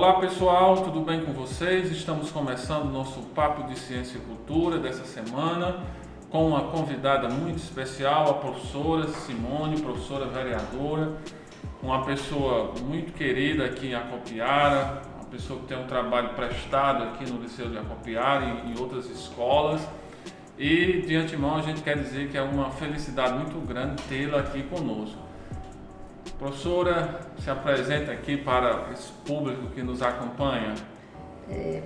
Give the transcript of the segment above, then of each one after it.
Olá pessoal, tudo bem com vocês? Estamos começando o nosso Papo de Ciência e Cultura dessa semana com uma convidada muito especial, a professora Simone, professora vereadora, uma pessoa muito querida aqui em Acopiara, uma pessoa que tem um trabalho prestado aqui no Liceu de Acopiara e em outras escolas. E de antemão a gente quer dizer que é uma felicidade muito grande tê-la aqui conosco. Professora, se apresenta aqui para esse público que nos acompanha.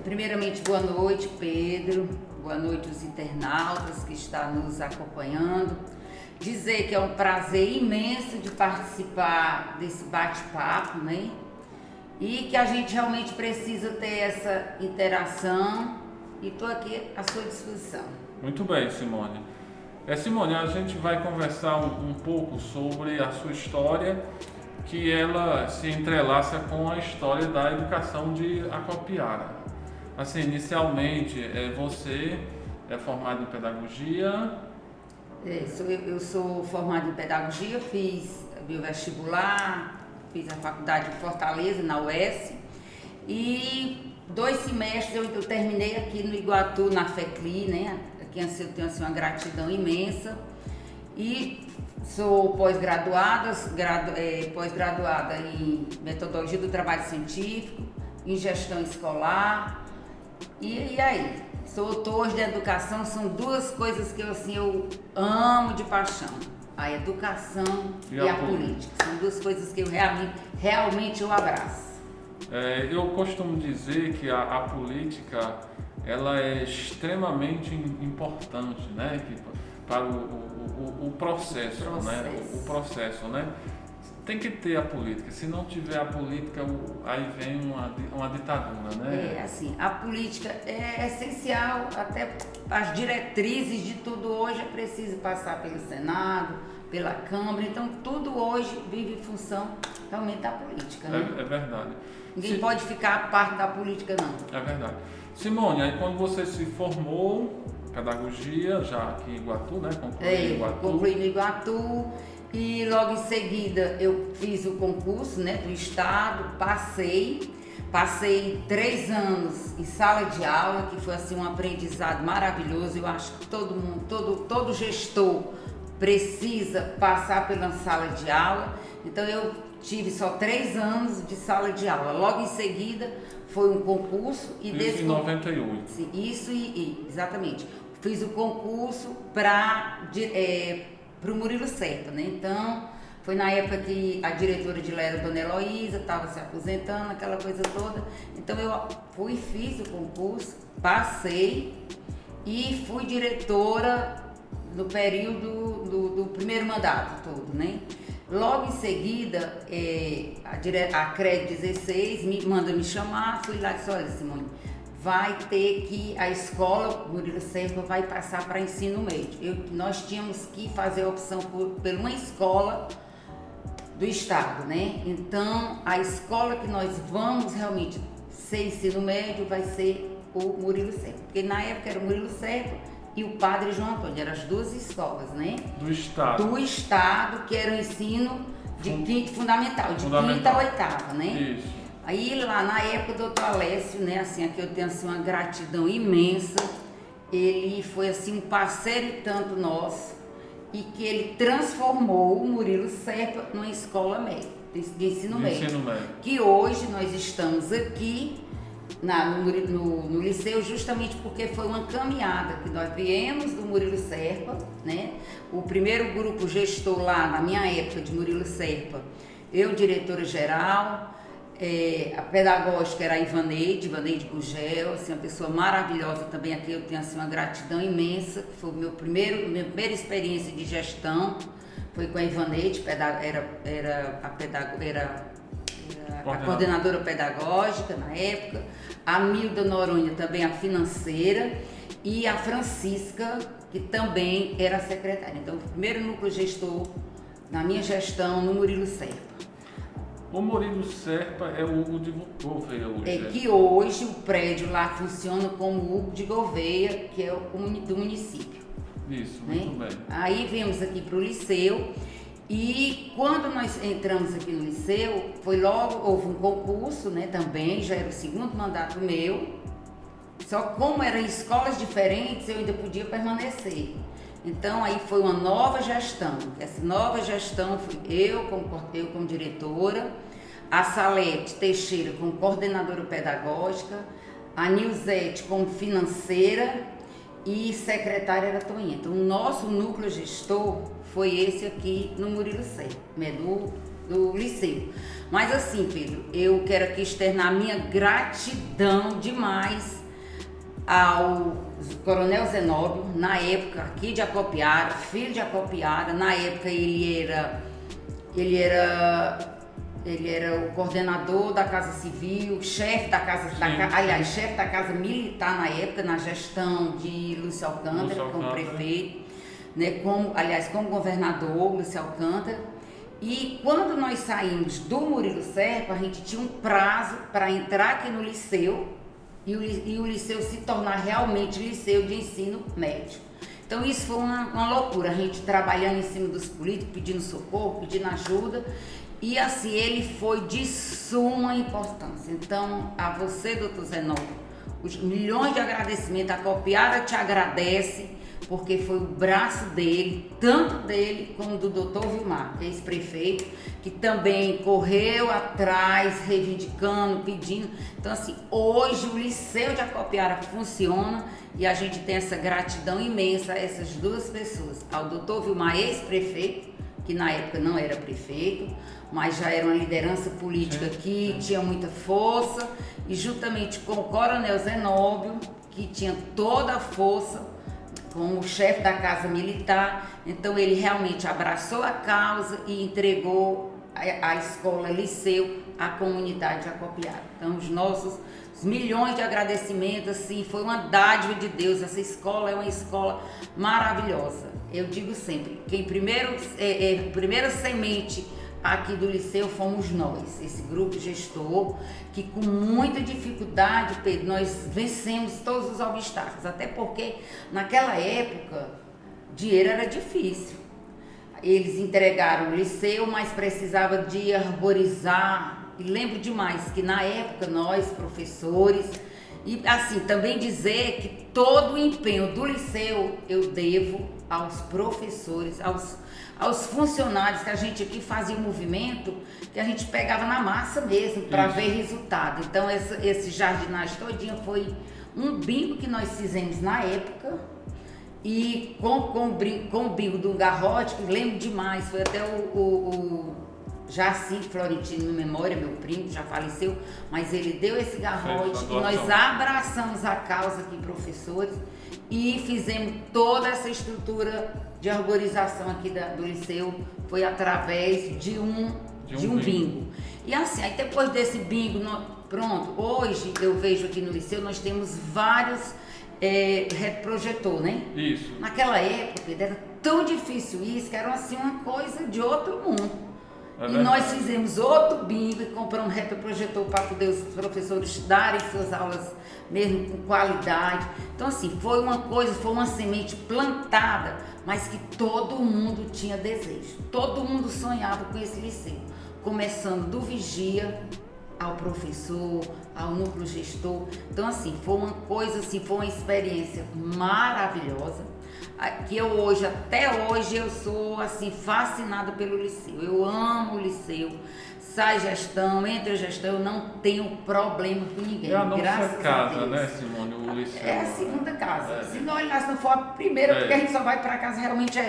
Primeiramente, boa noite, Pedro. Boa noite, os internautas que estão nos acompanhando. Dizer que é um prazer imenso de participar desse bate-papo, né? E que a gente realmente precisa ter essa interação e estou aqui à sua disposição. Muito bem, Simone. Simone, a gente vai conversar um pouco sobre a sua história, que ela se entrelaça com a história da educação de Acopiara. Assim, inicialmente, você é formada em pedagogia? Eu sou formada em pedagogia, fiz meu vestibular, fiz a faculdade de Fortaleza, na UES, e 2 semestres eu terminei aqui no Iguatu, na FECLI, né? Aqui eu tenho assim, uma gratidão imensa. E sou pós-graduada em metodologia do trabalho científico, em gestão escolar. E aí? Sou autor de educação, são 2 coisas que eu amo de paixão. A educação e a política. São 2 coisas que eu realmente eu abraço. Eu costumo dizer que a política ela é extremamente importante, né? Para o processo, né? O processo, né? Tem que ter a política. Se não tiver a política, aí vem uma ditadura, né? Assim, a política é essencial, até as diretrizes de tudo hoje é preciso passar pelo Senado, pela Câmara, então tudo hoje vive em função realmente da política, né? É verdade. Ninguém pode ficar a parte da política, não. É verdade. Simone, aí quando você se formou em pedagogia, já aqui em Iguatu, né? Concluí no Iguatu e logo em seguida eu fiz o concurso, né, do Estado, passei 3 anos em sala de aula, que foi assim um aprendizado maravilhoso. Eu acho que todo mundo, todo gestor precisa passar pela sala de aula. Então eu tive só 3 anos de sala de aula. Logo em seguida foi um concurso e isso em 98. Sim, exatamente. Fiz o concurso para o Murilo Serpa, né? Então foi na época que a diretora de lá era Dona Heloísa, estava se aposentando, aquela coisa toda. Então eu fiz o concurso, passei e fui diretora no período do primeiro mandato todo, né? Logo em seguida, a CRED 16 manda me chamar, fui lá e disse, olha, Simone, vai ter que, a escola Murilo Serpa vai passar para ensino médio. Nós tínhamos que fazer a opção por uma escola do estado, né? Então, a escola que nós vamos realmente ser ensino médio vai ser o Murilo Serpa, porque na época era o Murilo Serpa e o Padre João Antônio, eram as 2 escolas, né? Do Estado, que era o ensino de fundamental, de 5ª a 8ª, né? Isso. Aí lá na época do Dr. Alessio, né, assim, aqui eu tenho assim uma gratidão imensa. Ele foi assim um parceiro e tanto nosso, e que ele transformou o Murilo Serpa numa escola média, de ensino médio. Que hoje nós estamos aqui no liceu justamente porque foi uma caminhada que nós viemos do Murilo Serpa, né? O primeiro grupo gestor lá na minha época de Murilo Serpa, eu diretora geral, a pedagógica era a Ivaneide Gugel, assim, uma pessoa maravilhosa também. Aqui eu tenho assim uma gratidão imensa, que foi minha primeira experiência de gestão, foi com a Ivaneide, era a coordenadora pedagógica na época, a Milda Noronha também a financeira e a Francisca, que também era a secretária. Então, o primeiro núcleo gestor na minha gestão no Murilo Serpa. O Murilo Serpa é o Hugo de Gouveia hoje. Que hoje o prédio lá funciona como Hugo de Gouveia, que é o do município. Isso, muito bem. Aí viemos aqui para o liceu E quando nós entramos aqui no liceu, houve um concurso, né, também, já era o segundo mandato meu, só que como eram escolas diferentes, eu ainda podia permanecer. Então aí foi uma nova gestão. Essa nova gestão fui eu como diretora, a Salete Teixeira como coordenadora pedagógica, a Nilzete como financeira e secretária era Toinha. Então o nosso núcleo gestor foi esse aqui no Murilo Serpa, né, do liceu. Mas assim, Pedro, eu quero aqui externar minha gratidão demais ao Coronel Zenóbio, na época aqui de Acopiara, filho de Acopiara. Na época ele era o coordenador da Casa Civil, chefe da Casa, chefe da Casa Militar na época, na gestão de Lúcio Alcântara, como prefeito, né, como governador, Lúcio Alcântara. E quando nós saímos do Murilo Serpa, a gente tinha um prazo para entrar aqui no liceu e o liceu se tornar realmente liceu de ensino médio. Então isso foi uma loucura, a gente trabalhando em cima dos políticos, pedindo socorro, pedindo ajuda. E assim, ele foi de suma importância. Então, a você, doutor Zenóbio, os milhões de agradecimentos, a Acopiara te agradece, porque foi o braço dele, tanto dele como do doutor Vilmar, ex-prefeito, que também correu atrás, reivindicando, pedindo. Então, assim, hoje o Liceu de Acopiara funciona e a gente tem essa gratidão imensa a essas duas pessoas, ao doutor Vilmar, ex-prefeito, que na época não era prefeito, mas já era uma liderança política que tinha muita força, e juntamente com o Coronel Zenóbio, que tinha toda a força, como chefe da Casa Militar. Então ele realmente abraçou a causa e entregou a escola Liceu à comunidade de Acopiara. Então os milhões de agradecimentos, assim, foi uma dádiva de Deus. Essa escola é uma escola maravilhosa. Eu digo sempre, quem primeira semente aqui do liceu fomos nós, esse grupo gestor, que com muita dificuldade, Pedro, nós vencemos todos os obstáculos, até porque naquela época dinheiro era difícil. Eles entregaram o liceu, mas precisava de arborizar, e lembro demais que na época nós, professores, e assim, também dizer que todo o empenho do liceu eu devo aos professores, aos funcionários, que a gente aqui fazia um movimento que a gente pegava na massa mesmo para ver resultado. Então esse jardinagem todinho foi um bingo que nós fizemos na época, e com o bingo do Garrote, que lembro demais, foi até o Jacinto Florentino, na memória, meu primo, já faleceu, mas ele deu esse garrote e nós abraçamos a causa aqui, professores, e fizemos toda essa estrutura de arborização aqui do liceu, foi através de um bingo. E assim, aí depois desse bingo, pronto, hoje eu vejo aqui no liceu, nós temos vários retroprojetor, né? Isso. Naquela época era tão difícil isso, que era assim uma coisa de outro mundo. E nós fizemos outro bingo e compramos um retroprojetor para poder os professores darem suas aulas mesmo com qualidade. Então assim, foi uma semente plantada, mas que todo mundo tinha desejo. Todo mundo sonhava com esse liceu. Começando do vigia ao professor, ao núcleo gestor. Então assim, foi uma experiência maravilhosa. Que até hoje eu sou assim fascinada pelo liceu. Eu amo o liceu. Sai gestão, entra gestão, eu não tenho problema com ninguém. É a nossa graças casa, a Deus. né, Simone? O liceu. É a segunda casa. Se não for a primeira, porque a gente só vai para casa realmente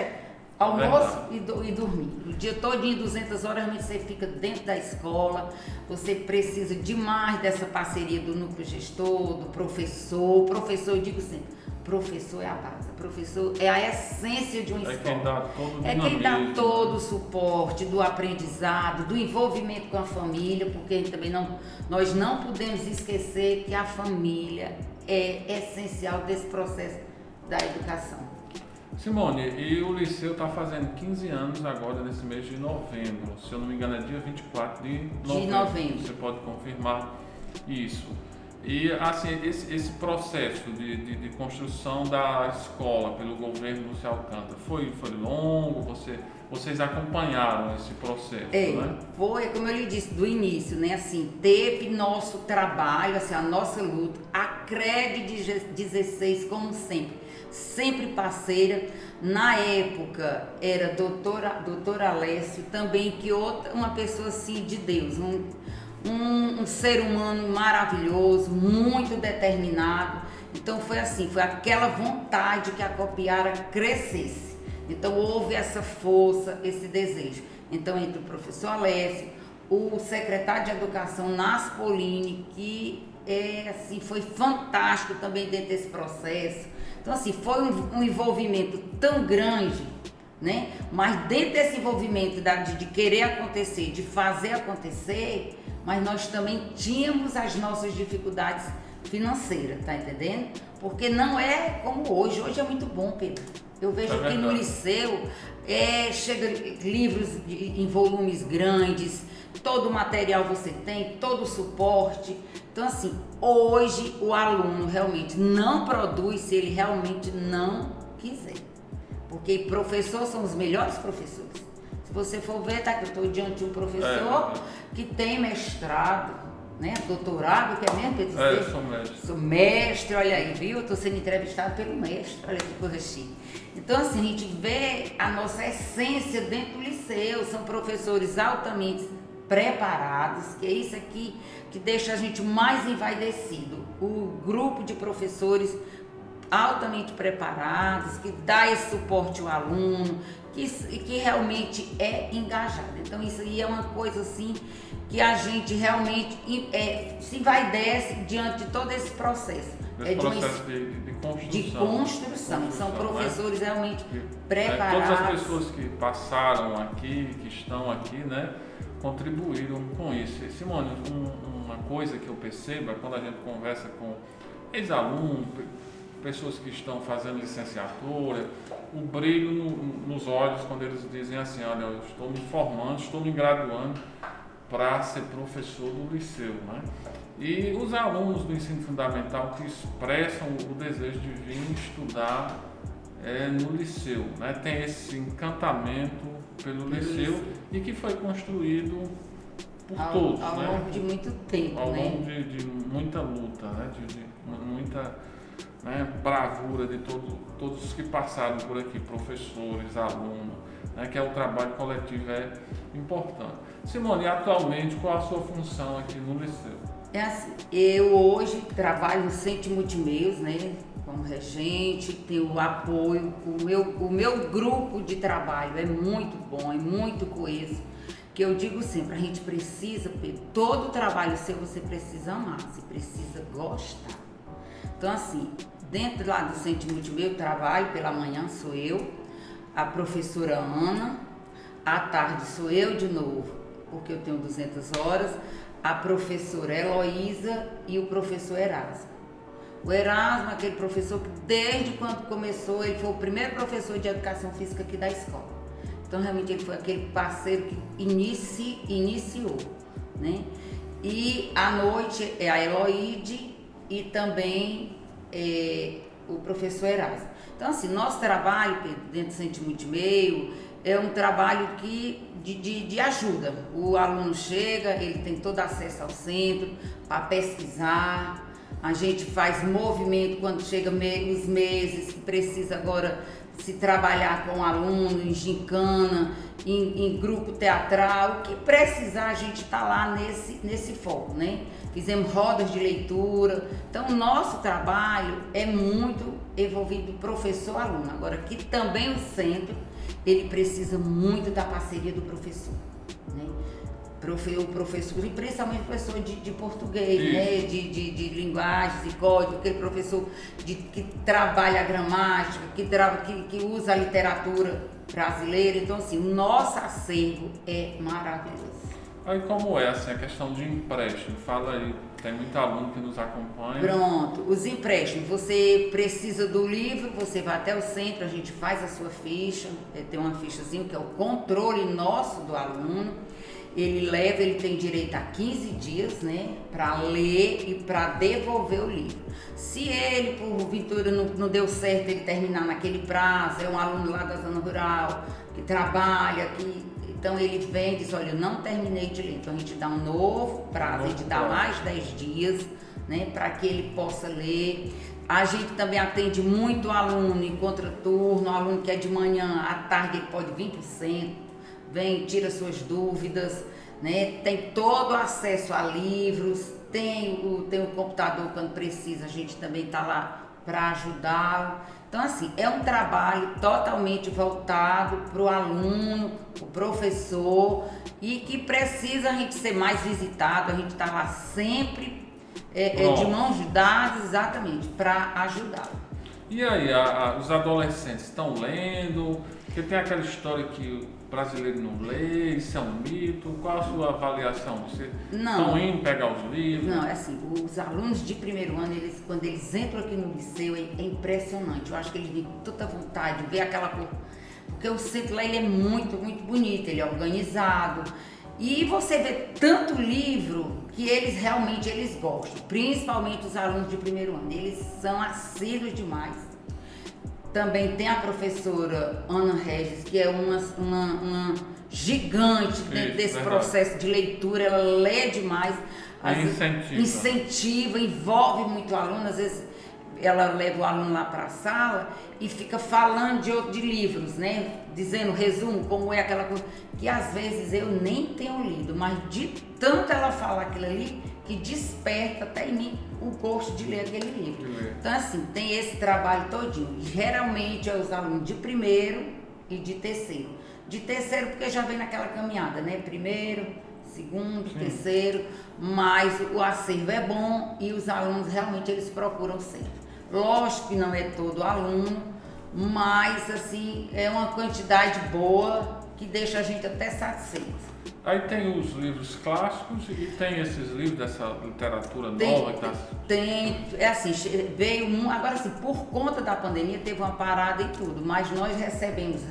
almoço e dormir. O dia todinho, 200 horas, realmente você fica dentro da escola. Você precisa demais dessa parceria do núcleo gestor, do professor. O professor, eu digo sempre, professor é a base, professor é a essência de uma escola. É quem dá todo o suporte do aprendizado, do envolvimento com a família, porque nós não podemos esquecer que a família é essencial desse processo da educação. Simone, e o liceu está fazendo 15 anos agora, nesse mês de novembro. Se eu não me engano, é dia 24 de novembro. Você pode confirmar isso. E assim, esse processo de construção da escola pelo governo Lúcio Alcântara foi longo? Vocês acompanharam esse processo, né? Foi, como eu lhe disse, do início, né? Assim, teve nosso trabalho, assim, a nossa luta, a CREG 16, como sempre parceira. Na época era doutora Alessio, também, que uma pessoa assim de Deus, um ser humano maravilhoso, muito determinado. Então foi assim, foi aquela vontade que a Copiara crescesse. Então houve essa força, esse desejo. Então entre o professor Alessio, o secretário de Educação Naspolini, que assim, foi fantástico também dentro desse processo. Então assim, foi um envolvimento tão grande, né? Mas dentro desse envolvimento de querer acontecer, de fazer acontecer, mas nós também tínhamos as nossas dificuldades financeiras, tá entendendo? Porque não é como hoje. Hoje é muito bom, Pedro. Eu vejo que no liceu chega livros em volumes grandes, todo o material você tem, todo o suporte. Então assim, hoje o aluno realmente não produz se ele realmente não quiser. Porque professores são os melhores professores. Se você for ver, tá, que eu estou diante de um professor que tem mestrado, né, doutorado, que é mesmo, Pedro? Sou mestre. Sou mestre, olha aí, viu? Estou sendo entrevistado pelo mestre, olha que coisa chique. Então, assim, a gente vê a nossa essência dentro do liceu, são professores altamente preparados, que é isso aqui que deixa a gente mais envaidecido. O grupo de professores altamente preparados, que dá esse suporte ao aluno, que realmente é engajado. Então isso aí é uma coisa assim que a gente realmente se envaidece diante de todo esse processo. Processo de construção. São professores, né? Realmente Todas preparados. as pessoas que passaram aqui, que estão aqui, né, contribuíram com isso. E, Simone, uma coisa que eu percebo é quando a gente conversa com ex-alunos, pessoas que estão fazendo licenciatura, o brilho nos olhos quando eles dizem assim: olha, eu estou me formando, estou me graduando para ser professor do liceu, né? E os alunos do ensino fundamental que expressam o desejo de vir estudar no liceu, né? Tem esse encantamento pelo liceu e que foi construído por todos, ao longo de muito tempo, ao né? longo de muita luta, né? De muita bravura de todos os que passaram por aqui, professores, alunos, né? Que o trabalho coletivo é importante. Simone, atualmente qual a sua função aqui no liceu? É assim, eu hoje trabalho no Centro Multimeios, né, como regente, tenho o apoio, o meu grupo de trabalho é muito bom, é muito coeso, que eu digo sempre, a gente precisa, todo trabalho seu você precisa amar, você precisa gostar. Então assim, dentro lá do Centro Multimeios, eu trabalho pela manhã, sou eu, a professora Ana, à tarde sou eu de novo, porque eu tenho 200 horas, a professora Heloísa e o professor Erasmo. O Erasmo, aquele professor que desde quando começou, ele foi o primeiro professor de educação física aqui da escola. Então realmente ele foi aquele parceiro que iniciou, né? E à noite é a Heloíde e também o professor Erasmo. Então assim, nosso trabalho dentro do Centro Multimeio é um trabalho de ajuda. O aluno chega, ele tem todo acesso ao centro para pesquisar. A gente faz movimento quando chega os meses que precisa agora se trabalhar com o aluno em gincana, em grupo teatral. O que precisar, a gente está lá nesse foco, né? Fizemos rodas de leitura. Então, o nosso trabalho é muito envolvido professor-aluno. Agora, que também o centro, ele precisa muito da parceria do professor, né? O professor, e principalmente o professor de português, né? De linguagens e código, aquele professor que trabalha a gramática, que usa a literatura brasileira. Então, assim, o nosso acervo é maravilhoso. Aí como é assim, a questão de empréstimo? Fala aí, tem muito aluno que nos acompanha. Pronto, os empréstimos, você precisa do livro, você vai até o centro, a gente faz a sua ficha, tem uma fichazinha que é o controle nosso do aluno, ele tem direito a 15 dias, né, para ler e para devolver o livro. Se ele, por ventura, não deu certo ele terminar naquele prazo, é um aluno lá da zona rural, que trabalha, então ele vem e diz, olha, eu não terminei de ler. Então a gente dá um novo prazo, a gente dá mais 10 dias, né, para que ele possa ler. A gente também atende muito aluno em contraturno, aluno que é de manhã, à tarde ele pode vir pro centro, vem, tira suas dúvidas, né? Tem todo o acesso a livros, tem o computador quando precisa, a gente também está lá para ajudá-lo. Então, assim, é um trabalho totalmente voltado para o aluno, o professor, e que precisa a gente ser mais visitado, a gente está lá sempre de mãos dadas, exatamente, para ajudá-lo. E aí, os adolescentes estão lendo? Porque tem aquela história que o brasileiro não lê, isso é um mito. Qual a sua avaliação? Vocês estão indo pegar os livros? Não, é assim, os alunos de primeiro ano, quando eles entram aqui no liceu, é impressionante. Eu acho que eles vêm com tanta vontade de ver aquela cor. Porque o centro lá ele é muito, muito bonito, ele é organizado. E você vê tanto livro que eles gostam, principalmente os alunos de primeiro ano. Eles são assíduos demais. Também tem a professora Ana Regis, que é uma gigante dentro desse processo de leitura. Ela lê demais, incentiva, envolve muito o aluno. Às vezes ela leva o aluno lá para a sala e fica falando de livros, né? Dizendo resumo, como é aquela coisa, que às vezes eu nem tenho lido, mas de tanto ela falar aquilo ali, que desperta até em mim o gosto de ler aquele livro. Então, assim, tem esse trabalho todinho. Geralmente é os alunos de primeiro e de terceiro. De terceiro porque já vem naquela caminhada, né? Primeiro, segundo, terceiro, mas o acervo é bom e os alunos realmente eles procuram sempre. Lógico que não é todo aluno, mas assim, é uma quantidade boa que deixa a gente até satisfeito. Aí tem os livros clássicos e tem esses livros dessa literatura nova que tá... Tem, é assim, veio agora assim, por conta da pandemia teve uma parada e tudo, mas nós recebemos,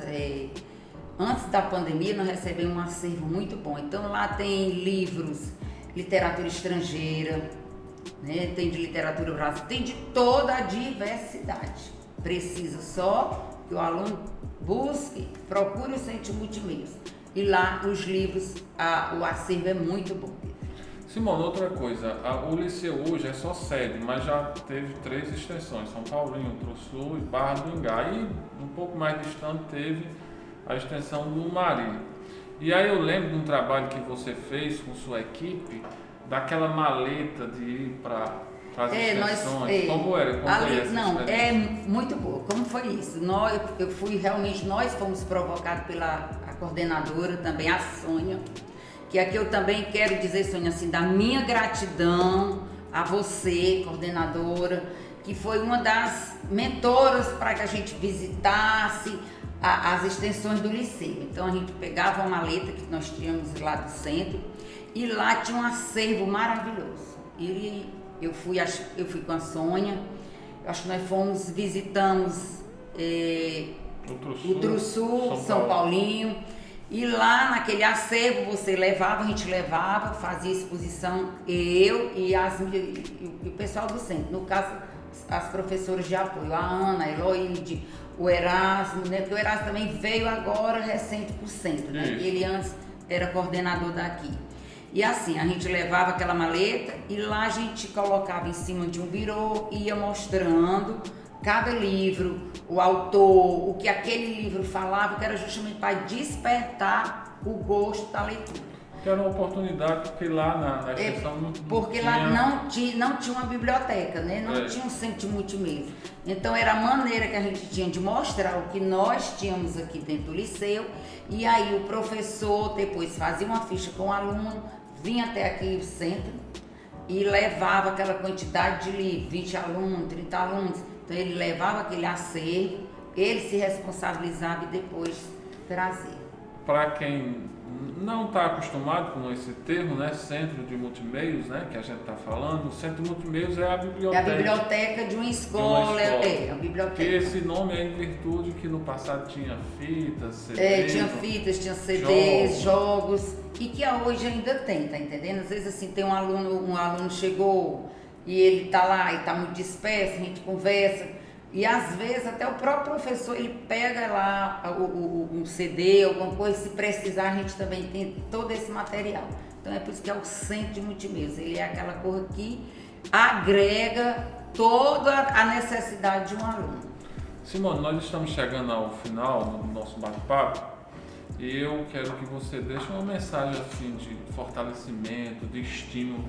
antes da pandemia nós recebemos um acervo muito bom. Então lá tem livros, literatura estrangeira, né? Tem de literatura brasileira, tem de toda a diversidade. Precisa só que o aluno busque, procure o centro multimeios. E lá os livros, o acervo é muito bom. Simone, outra coisa, o liceu hoje é só sede, mas já teve 3 extensões, São Paulinho, Trussu e Barra do Ingá. E um pouco mais distante teve a extensão do Mari. E aí eu lembro de um trabalho que você fez com sua equipe, daquela maleta de ir para as extensões. Como era? Não, é muito boa. Como foi isso? Nós fomos provocados pela coordenadora também, a Sônia, que aqui eu também quero dizer, Sônia, assim, da minha gratidão a você, coordenadora, que foi uma das mentoras para que a gente visitasse as extensões do liceu. Então a gente pegava uma maleta que nós tínhamos lá do centro e lá tinha um acervo maravilhoso. E eu fui com a Sônia, acho que nós visitamos o Trussu, São Paulinho, e lá naquele acervo a gente levava, fazia exposição, eu e o pessoal do centro, no caso as professoras de apoio, a Ana, a Eloide, o Erasmo, né? Porque o Erasmo também veio agora recente para o centro, né? Ele antes era coordenador daqui. E assim, a gente levava aquela maleta e lá a gente colocava em cima de um birô e ia mostrando cada livro, o autor, o que aquele livro falava, que era justamente para despertar o gosto da leitura. Que era uma oportunidade, porque lá na extensão não tinha uma biblioteca, né? Não tinha um centro de multimeios. Então era a maneira que a gente tinha de mostrar o que nós tínhamos aqui dentro do liceu, e aí o professor depois fazia uma ficha com o aluno, vinha até aqui o centro e levava aquela quantidade de livros, 20 alunos, 30 alunos. Então ele levava aquele acervo, ele se responsabilizava e depois trazia. Para quem não está acostumado com esse termo, né? Centro de multimeios, né? Que a gente está falando. O centro de multimeios é a biblioteca. É a biblioteca de uma escola. É, a biblioteca. Que esse nome é em virtude que no passado tinha fitas, CDs. Tinha fitas, tinha CDs, jogos, e que hoje ainda tem, tá entendendo? Às vezes assim, tem um aluno chegou e ele tá lá e tá muito disperso, a gente conversa. E às vezes até o próprio professor, ele pega lá um CD, alguma coisa, se precisar a gente também tem todo esse material. Então é por isso que é o centro de multimeios, ele é aquela coisa que agrega toda a necessidade de um aluno. Simone, nós estamos chegando ao final do nosso bate-papo e eu quero que você deixe uma mensagem assim de fortalecimento, de estímulo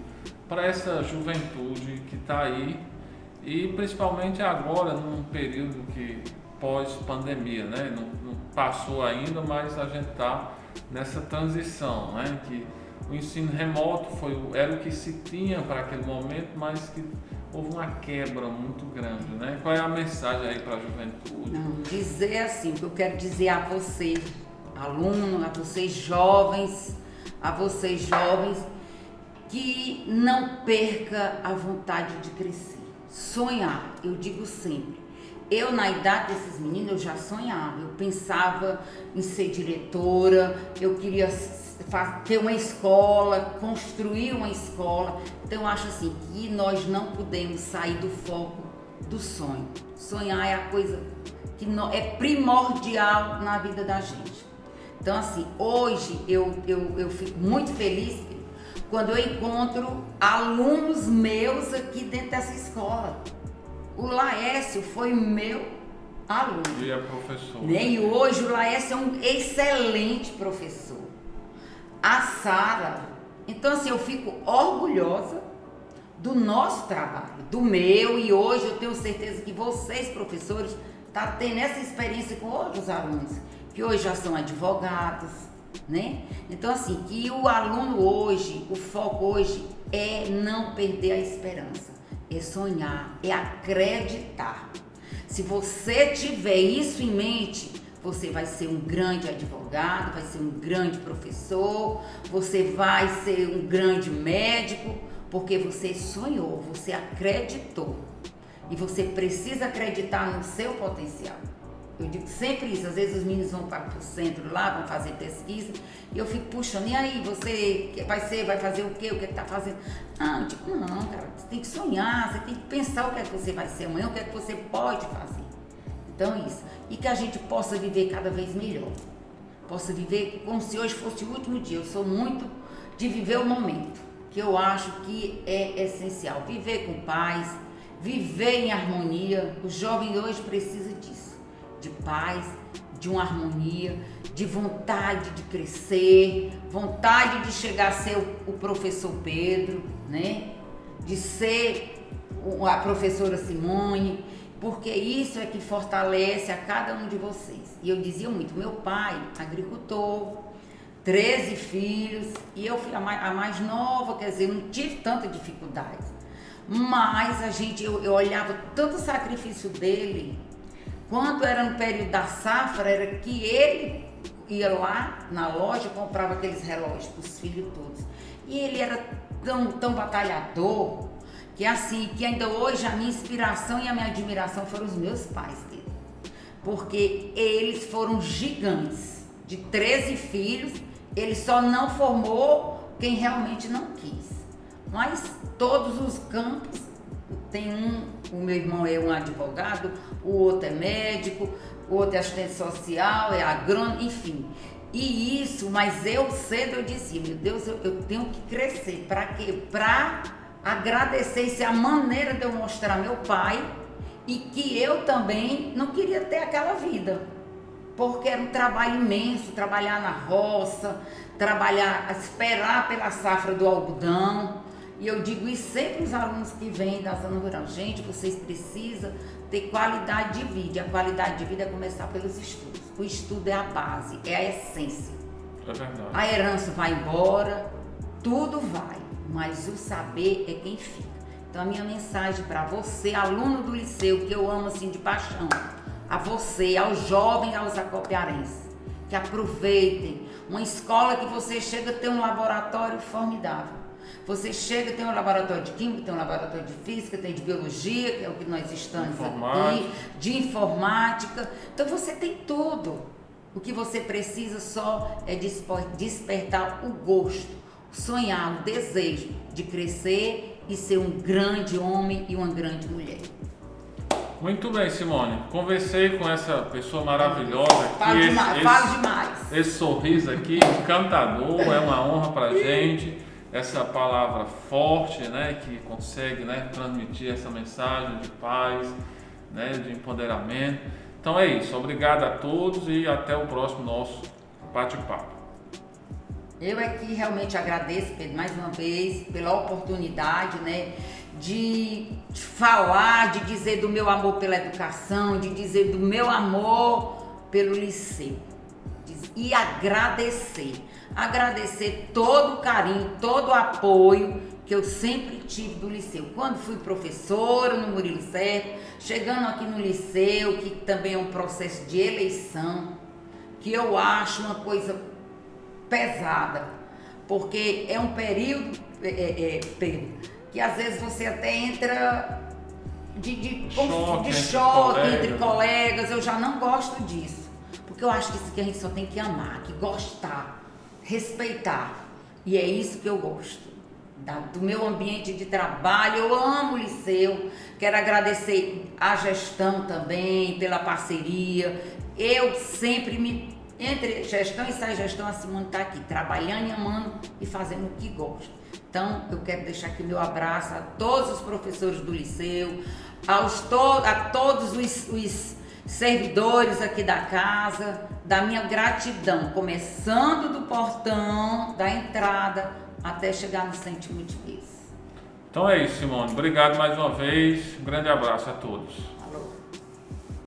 para essa juventude que está aí. E principalmente agora, num período que pós-pandemia, né? Não passou ainda, mas a gente está nessa transição, né? Que o ensino remoto era o que se tinha para aquele momento, mas que houve uma quebra muito grande, né? Qual é a mensagem aí para a juventude? Não, dizer assim, o que eu quero dizer a você, aluno, a vocês jovens, que não perca a vontade de crescer. Sonhar, eu digo sempre. Eu, na idade desses meninos, eu já sonhava. Eu pensava em ser diretora, eu queria ter uma escola, construir uma escola. Então, eu acho assim, que nós não podemos sair do foco do sonho. Sonhar é a coisa que é primordial na vida da gente. Então, assim, hoje eu fico muito feliz quando eu encontro alunos meus aqui dentro dessa escola. O Laércio foi meu aluno. E é professor. Né? E hoje o Laércio é um excelente professor. A Sara. Então, assim, eu fico orgulhosa do nosso trabalho, do meu, e hoje eu tenho certeza que vocês, professores, estão tendo essa experiência com outros alunos, que hoje já são advogados, né? Então, assim, que o aluno hoje, o foco hoje é não perder a esperança, é sonhar, é acreditar. Se você tiver isso em mente, você vai ser um grande advogado, vai ser um grande professor, você vai ser um grande médico, porque você sonhou, você acreditou. E você precisa acreditar no seu potencial. Eu digo sempre isso, às vezes os meninos vão para o centro lá, vão fazer pesquisa, e eu fico puxando, e aí, você vai fazer o quê? O que está fazendo? Ah, eu digo, não, cara, você tem que sonhar, você tem que pensar o que é que você vai ser amanhã, o que é que você pode fazer. Então isso, e que a gente possa viver cada vez melhor, possa viver como se hoje fosse o último dia. Eu sou muito de viver o momento, que eu acho que é essencial, viver com paz, viver em harmonia. O jovem hoje precisa disso. De paz, de uma harmonia, de vontade de crescer, vontade de chegar a ser o professor Pedro, né? De ser a professora Simone, porque isso é que fortalece a cada um de vocês. E eu dizia muito, meu pai, agricultor, 13 filhos, e eu fui a mais nova, quer dizer, não tive tanta dificuldade. Mas eu olhava tanto o sacrifício dele. Quando era no período da safra, era que ele ia lá na loja, comprava aqueles relógios para os filhos todos. E ele era tão batalhador, que assim, que ainda hoje a minha inspiração e a minha admiração foram os meus pais dele. Porque eles foram gigantes. De 13 filhos, ele só não formou quem realmente não quis. Mas todos os campos, o meu irmão é um advogado, o outro é médico, o outro é assistente social, é agrônomo, enfim. E isso, mas eu cedo eu disse, meu Deus, eu tenho que crescer. Para quê? Para agradecer, isso é a maneira de eu mostrar meu pai, e que eu também não queria ter aquela vida. Porque era um trabalho imenso, trabalhar na roça, esperar pela safra do algodão. E eu digo isso sempre aos alunos que vêm da zona rural. Gente, vocês precisam ter qualidade de vida. E a qualidade de vida é começar pelos estudos. O estudo é a base, é a essência. É verdade. A herança vai embora, tudo vai, mas o saber é quem fica. Então a minha mensagem para você, aluno do liceu, que eu amo assim de paixão, a você, aos jovens, aos acopiarenses, que aproveitem Uma escola que você chega tem um laboratório formidável. Você chega, tem um laboratório de química, tem um laboratório de física, tem de biologia, que é o que nós estamos aqui, de informática. Então você tem tudo. O que você precisa só é despertar o gosto, sonhar, o desejo de crescer e ser um grande homem e uma grande mulher. Muito bem, Simone. Conversei com essa pessoa maravilhosa aqui. Falo demais. Esse sorriso aqui, encantador, é uma honra pra gente. Essa palavra forte, né, que consegue, né, transmitir essa mensagem de paz, né, de empoderamento. Então é isso. Obrigado a todos e até o próximo nosso bate-papo. Eu aqui realmente agradeço, Pedro, mais uma vez, pela oportunidade, né, de falar, de dizer do meu amor pela educação, de dizer do meu amor pelo liceu. E agradecer todo o carinho, todo o apoio que eu sempre tive do liceu. Quando fui professora no Murilo Serra, chegando aqui no liceu, que também é um processo de eleição, que eu acho uma coisa pesada, porque é um período, Pedro, que às vezes você até entra de choque entre colegas. Eu já não gosto disso, porque eu acho que isso aqui a gente só tem que amar, que gostar, respeitar, e é isso que eu gosto do meu ambiente de trabalho. Eu amo o liceu, quero agradecer a gestão também pela parceria. Eu sempre entre gestão e sai gestão, a Simone está aqui trabalhando e amando e fazendo o que gosta. Então eu quero deixar aqui meu abraço a todos os professores do liceu, a todos os servidores aqui da casa, da minha gratidão, começando do portão, da entrada, até chegar no centro multipliz. Então é isso, Simone. Obrigado mais uma vez. Um grande abraço a todos.